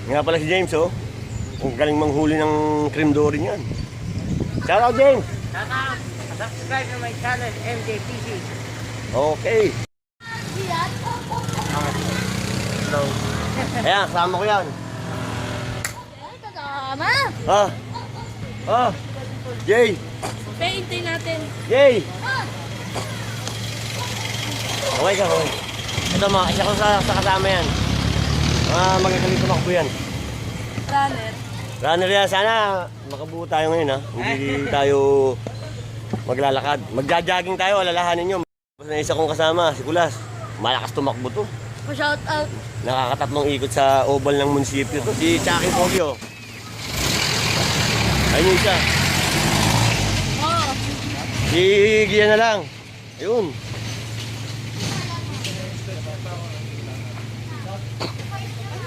Nga pala si James, oh. Kung galing manghuli ng cream dory niyan. Shout out, James! Shout out! Subscribe to my channel, MJPC. Okay. Hello. Ayan, kasama ko yan. Ay, kasama. Ah! Ah! Jay! Paintay natin. Jay! Okay ka, okay. Ito mga, isa ko sa kasama yan. Magagaling tumakbo yan. Runner. Runner yan, sana makabuo tayo ngayon ha. Hindi tayo maglalakad. Magja-jogging tayo, alalahanin nyo. Na isa kong kasama, si Kulas. Malakas tumakbo to. Pa-shout out. Nakakatatlong ikot sa oval ng munisipyo to. Si Chucky Fogio. Ayun yung isa. Oh. Si Gia na lang. Ayun.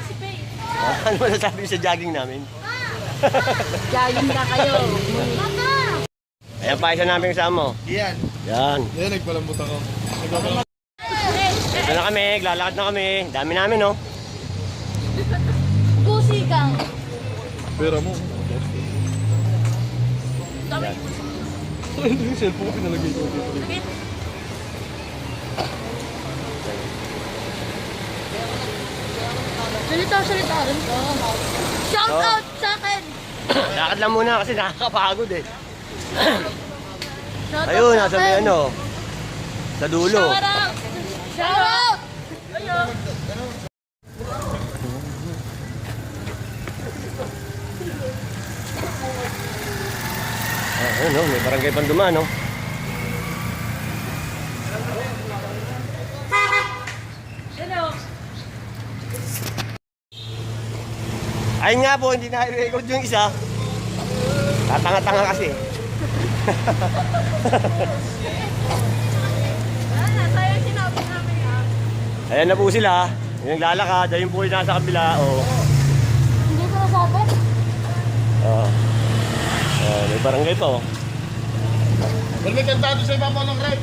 Si Faye. Ano masasabi sa jogging namin? Jogging na kayo. Mama! Ayan pa isa namin kasama. Yan. Yan. Yan, nagpalambot ako. Ito na kami, lalakad na kami. Dami namin, no? Kusikang. Pera mo. Dami. Hindi yung cellphone ko pinalagay ko dito. Sakit. Salita rin ko. Shout Oh. out sa akin. Lakad lang muna kasi nakakapagod eh. Shout Ayun, out sa nasa may akin. ano. Sa dulo. Shout out. Shout out. Ayun. Ayun, no? May barangay Panduma, no? Hello. Ayun nga po, hindi na i-record yung isa. Tatanga-tanga kasi. Sayang sinabi namin ha. Ayan na po sila. Yung lalakad, ayun po yung nasa kabila. Oh. Hindi ko nasabi. Oh. Oh, may barangay pa, oh. Pero may kantado sa ibabaw ng right.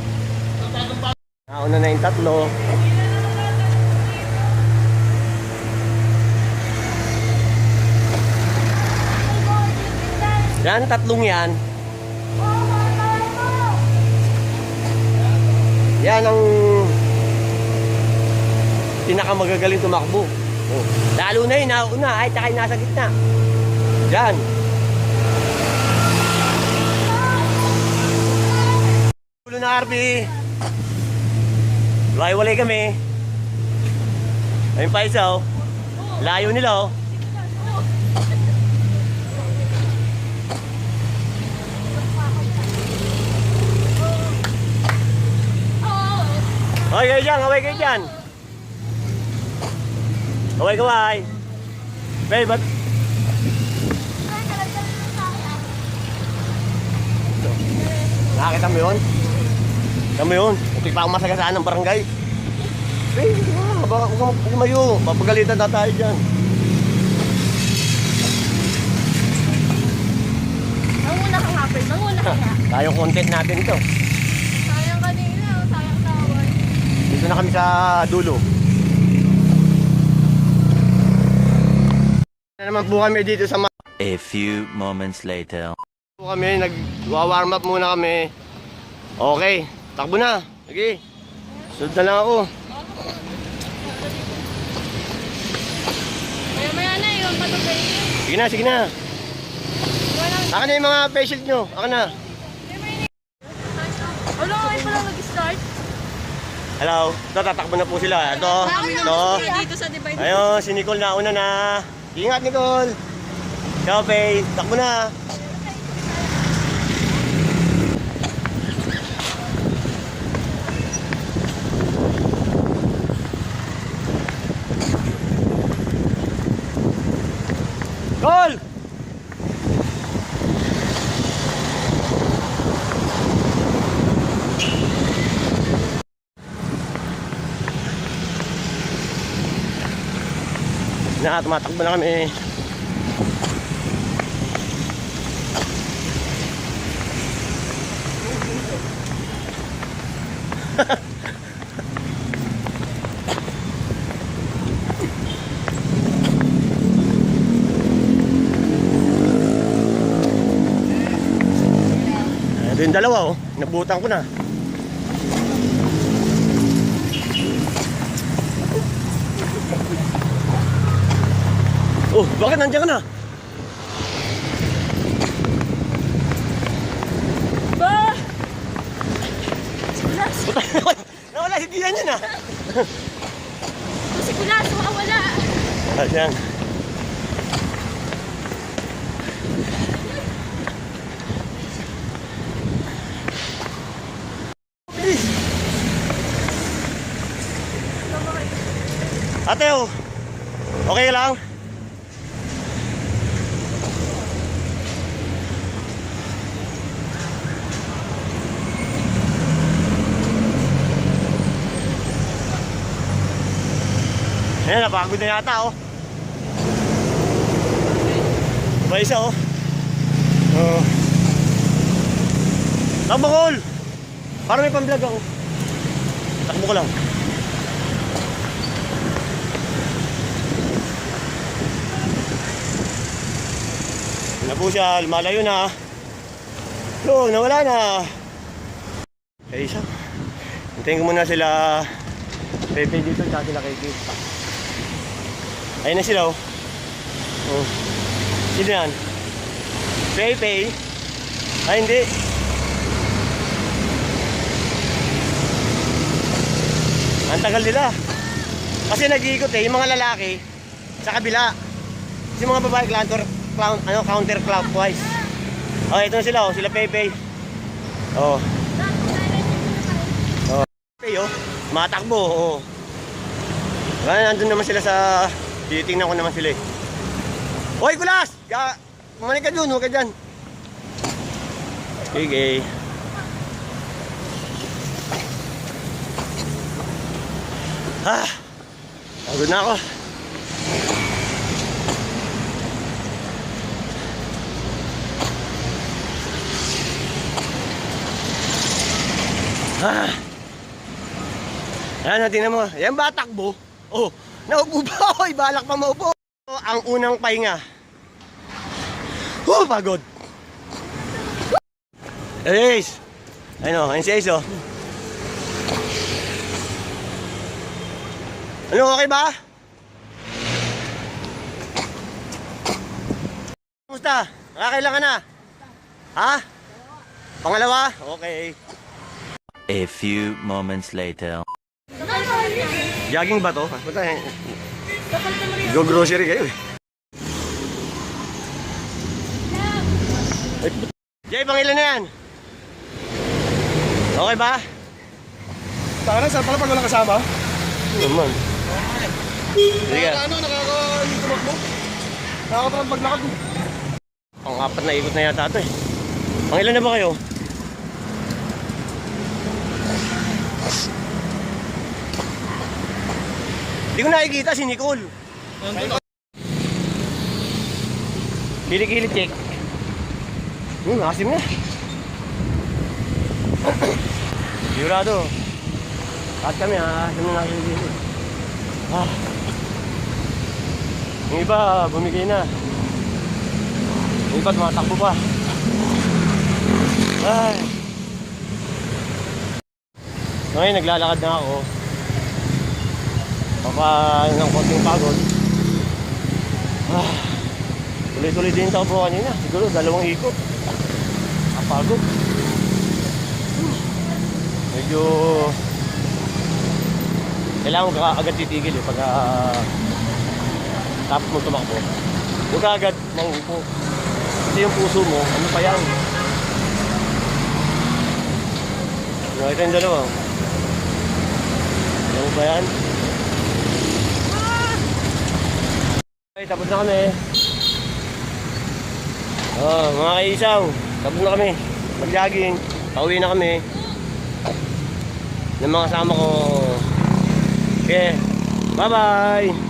Kantadong pa. Nauna na yung tatlo. Yan, tatlong yan. Yan ang pinakamagagaling tumakbo. Oh. Lalo na yun, nauna, ay takay nasa gitna. Yan. Ulo na RB. Walay-walay kami. Ayun pa isa, oh. Layo nila, oh. Away kayo dyan, away kayo dyan. Away kaway. Babe, ba't? Nakakita mo yun? Nakakita mo yun? Hindi pa ako masagasaan ng barangay. Babe, baka kumayo. Papagalitan na tayo dyan. Nanguna ka nga, Fred. Nanguna ka nga. Tayo content natin ito. Sayang kanina. Sayang tawad. Dito na kami sa dulo. Na naman po kami dito sa A few moments later. po kami, nag-warm up muna kami. Okay, takbo na. Sige. Sunod na lang ako. Maya-maya na yun. Patugay yun. Sige na, sige na. Akin na yung mga face shield nyo. Akin na. Wala kayo pala mag-start. Hello. Ito, tatakbo na po sila. Ito. Ito. Dito sa divide. Ayun, si Nicole na una na. Ingat, Nicole. Ciao, Faye. Takbo na. Goal! Na, tumatakbo na kami. Ito yung dalawa oh. Nabutan ko na. Oh, bakit nandiyan ka na? Ba! Sikulas! Nawala si Dian yun ah. Sikulas! Wala! Ayan. Ate oh. Okay lang? Ayan, napagod na yata oh. Ba isa oh. Takbo Col! Para may pang-vlog ako. Takbo ko lang. Yun na po siya, lumalayo na. So, nawala na. Kaya isa. Hintayin ko muna sila Pepe dito, tsaka sila kay Kate. Ayun na sila oh. Oh. Sino yan? Pepe? Ay hindi. Ang tagal nila. Kasi nag-iikot eh, yung mga lalaki sa kabila. Kasi yung mga babae counterclockwise. Oh, ito na sila oh, sila Pepe. Oh. Oh. Pepe oh, matakbo oh. Kaya nandun naman sila sa... Titingnan ko naman sila eh. Hoy, Kulas! Kumanin ka dun, huwag ka dyan. Sige. Pagod na ako. Ayan, tingnan mo. Yan ba takbo? Oh, naupo ba? Hoy, balak pa maupo. Ang unang pahinga. Pagod. Ace. Ano, ayun si Ace oh. Ano, okay ba? Kumusta? Nakakailan ka na? Ha? Pangalawa? Okay. A few moments later. Jogging ba to? Punta eh. Go grocery kayo eh. Jay, pangilan na yan? Okay ba? Tara, saan pala pag walang kasama? Naman. Sige. Nakaka-tumakbo. Nakaka-parang paglakad mo. Pang-apat na ikot na yata ito eh. Pangilan na ba kayo? Hindi ko nakikita si Nicole. Kilikili check. Asim na. Sigurado. Kahit kami asim na nakikili. Yung iba bumigay na. Yung iba tumatakbo pa. Ay. Ngayon naglalakad na ako. Ng konting pagod. Tuloy-tuloy din sa upo kanina. Siguro 2 ikot. Pagod. Medyo kailangan mo agad titigil eh pag tapos mo tumakbo. Huwag ka agad mangupo. Kasi yung puso mo, ano pa yan? Nakita yung dalawa. Ano ba yan? Okay, tapos na kami. Mga kaisaw, tapos na kami. Mag-jogging, pauwi na kami. Ng mga kasama ko. Okay, bye-bye!